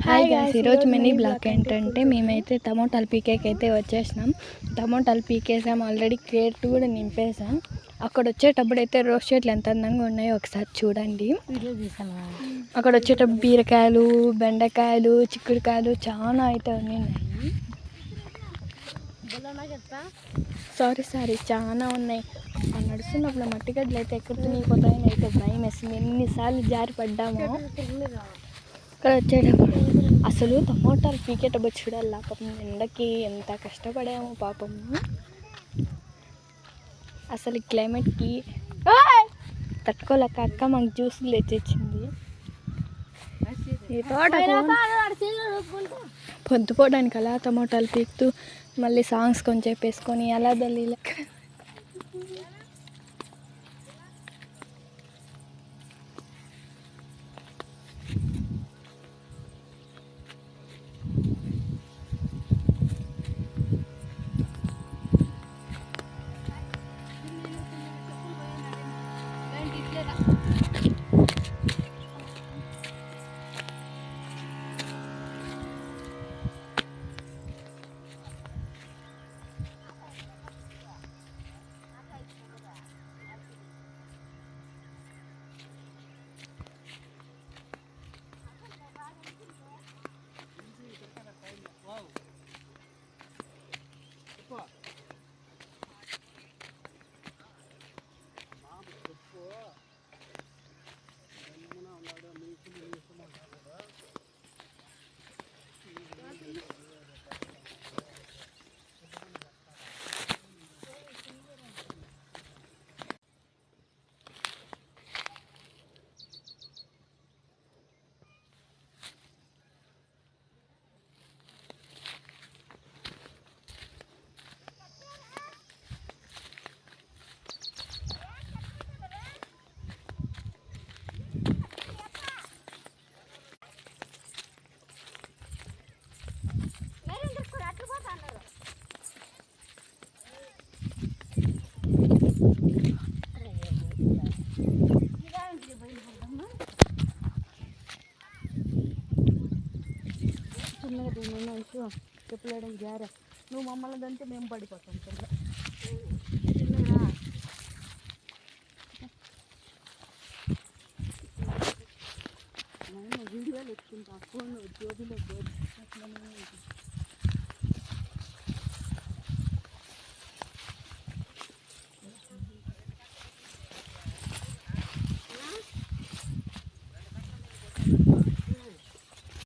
Hi guys, ఈరోజు mini black ఏంటంటే మేమైతే టమోటాలు పీకేకి అయితే వచ్చేసినాం. టమోటాలు పీకేసాం, ఆల్రెడీ క్రేట్ కూడా నింపేసాం. అక్కడ వచ్చేటప్పుడు అయితే రోజ్ చెట్లు ఎంత అందంగా ఉన్నాయో ఒకసారి చూడండి. అక్కడ వచ్చేటప్పుడు బీరకాయలు, బెండకాయలు, చిక్కుడుకాయలు చాలా అయితే ఉన్నాయి. సారీ చాలా ఉన్నాయి. నడుస్తున్నప్పుడు మట్టి గడ్డలు అయితే ఎక్కడ తినిగిపోతాయని అయితే భయం వేసింది. ఎన్నిసార్లు జారి పడ్డామో. ఇక్కడ వచ్చేటప్పుడు అసలు టమోటాలు పీకేటప్పుడు చూడాలి, పాపం ఎండకి ఎంత కష్టపడాము పాపము. అసలు క్లైమేట్కి తట్టుకోలేక అక్క మాకు జ్యూసులు తెచ్చిచ్చింది. ఈ తోట పొద్దుపోవడానికి అలా టమోటాలు పీకుతూ మళ్ళీ సాంగ్స్ కొంచెం చెప్పేసుకొని అలా దల్లి చెప్పలేడం జారా. నువ్వు మమ్మల్ని దంటే మేము పడిపోతాం. వీడియోలు ఎత్తుకుంటా ఫోన్ జోబీలో